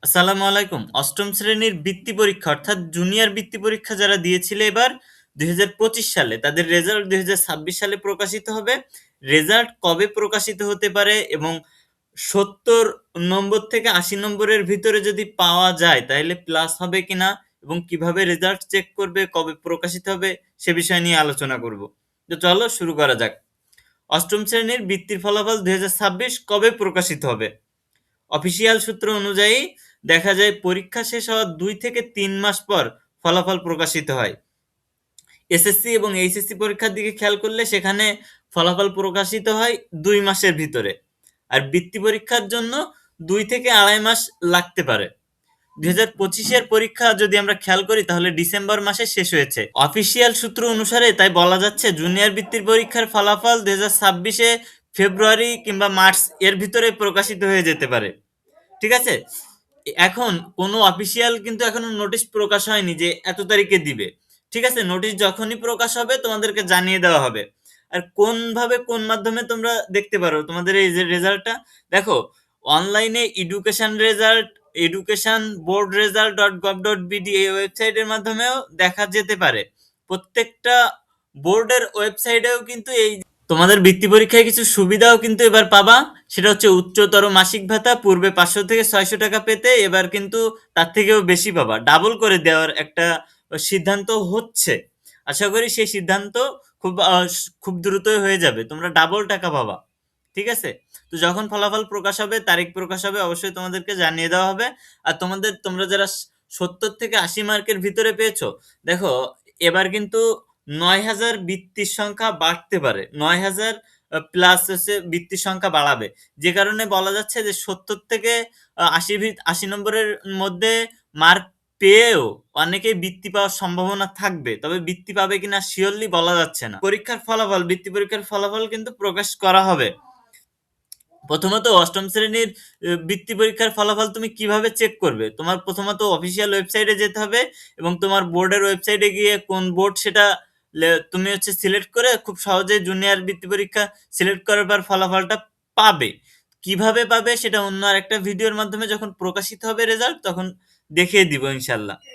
আসসালামু আলাইকুম। অষ্টম শ্রেণীর বৃত্তি পরীক্ষা অর্থাৎ জুনিয়র বৃত্তি পরীক্ষা যারা দিয়েছিলে এবার ২০২৫ সালে তাদের রেজাল্ট ২০২৬ সালে প্রকাশিত হবে। রেজাল্ট কবে প্রকাশিত হতে পারে এবং ৭০ নম্বর থেকে ৮০ নম্বরের ভিতরে যদি পাওয়া যায় তাহলে প্লাস হবে কিনা এবং কিভাবে রেজাল্ট চেক করবে, কবে প্রকাশিত হবে সে বিষয় নিয়ে আলোচনা করব। তো চলো শুরু করা যাক। অষ্টম শ্রেণীর বৃত্তির ফলাফল ২০২৬ কবে প্রকাশিত হবে? অফিসিয়াল সূত্র অনুযায়ী দেখা যায় পরীক্ষা শেষ হওয়ার ২ থেকে ৩ মাস পর ফলাফল প্রকাশিত হয়। এসএসসি এবং এইচএসসি পরীক্ষার দিকে খেয়াল করলে সেখানে ফলাফল প্রকাশিত হয় ২ মাসের ভিতরে। আর বৃত্তি পরীক্ষার জন্য ২ থেকে ২.৫ মাস লাগতে পারে। ২০২৫-এর পরীক্ষা যদি আমরা খেয়াল করি তাহলে ডিসেম্বর মাসে শেষ হয়েছে। অফিসিয়াল সূত্র অনুসারে তাই বলা যাচ্ছে জুনিয়র বৃত্তির পরীক্ষার ফলাফল ২০২৬-এ ফেব্রুয়ারি কিংবা মার্চ এর ভিতরে প্রকাশিত হয়ে যেতে পারে। ঠিক আছে? এখন কোনো অফিসিয়াল কিন্তু এখনো নোটিশ প্রকাশ হয়নি যে এত তারিখে দিবে। ঠিক আছে? নোটিশ যখনই প্রকাশ হবে তোমাদেরকে জানিয়ে দেওয়া হবে। আর কোন মাধ্যমে তোমরা দেখতে পারো তোমাদের এই যে রেজাল্টটা? দেখো, অনলাইনে এডুকেশন বোর্ড রেজাল্ট .gov.bd এই ওয়েবসাইটের মাধ্যমেও দেখা যেতে পারে। প্রত্যেকটা বোর্ডের ওয়েবসাইটেও কিন্তু এই তোমাদের বৃত্তি পরীক্ষায় কিছু সুবিধাও কিন্তু এবার পাবা। সেটা হচ্ছে উচ্চতর মাসিক ভাতা। পূর্বে ৫০০ থেকে ৬০০ টাকা পেতে, এবার কিন্তু তার থেকেও বেশি পাবা। ডাবল করে দেওয়ার একটা সিদ্ধান্ত হচ্ছে। আশা করি সেই সিদ্ধান্ত খুব দ্রুতই হয়ে যাবে। তোমরা ডাবল টাকা পাবা। ঠিক আছে? তো যখন ফলাফল প্রকাশ হবে, তারিখ প্রকাশ হবে, অবশ্যই তোমাদেরকে জানিয়ে দেওয়া হবে। আর তোমরা যারা ৭০ থেকে ৮০ মার্কের ভিতরে পেয়েছো, দেখো এবার কিন্তু ৯,০০০ বৃত্তির সংখ্যা বাড়তে পারে। ৯,০০০ প্লাস হচ্ছে বৃত্তির সংখ্যা বাড়াবে। যে কারণে বলা যাচ্ছে যে ৭০ থেকে ৮০ নম্বরের মধ্যে মার্ক পেয়েও অনেকেই বৃত্তি পাওয়ার সম্ভাবনা থাকবে। তবে বৃত্তি পাবে কিনা সিওরলি বলা যাচ্ছে না। বৃত্তি পরীক্ষার ফলাফল কিন্তু প্রকাশ করা হবে। প্রথমত অষ্টম শ্রেণীর বৃত্তি পরীক্ষার ফলাফল তুমি কিভাবে চেক করবে? তোমার প্রথমত অফিসিয়াল ওয়েবসাইটে যেতে হবে এবং তোমার বোর্ডের ওয়েবসাইটে গিয়ে কোন বোর্ড সেটা তুমি হচ্ছে সিলেক্ট করে খুব সহজেই জুনিয়র বৃত্তি পরীক্ষা সিলেক্ট করার পর ফলাফলটা পাবে। কিভাবে পাবে সেটা অন্য আরেকটা ভিডিওর মাধ্যমে যখন প্রকাশিত হবে রেজাল্ট তখন দেখিয়ে দিব ইনশাল্লাহ।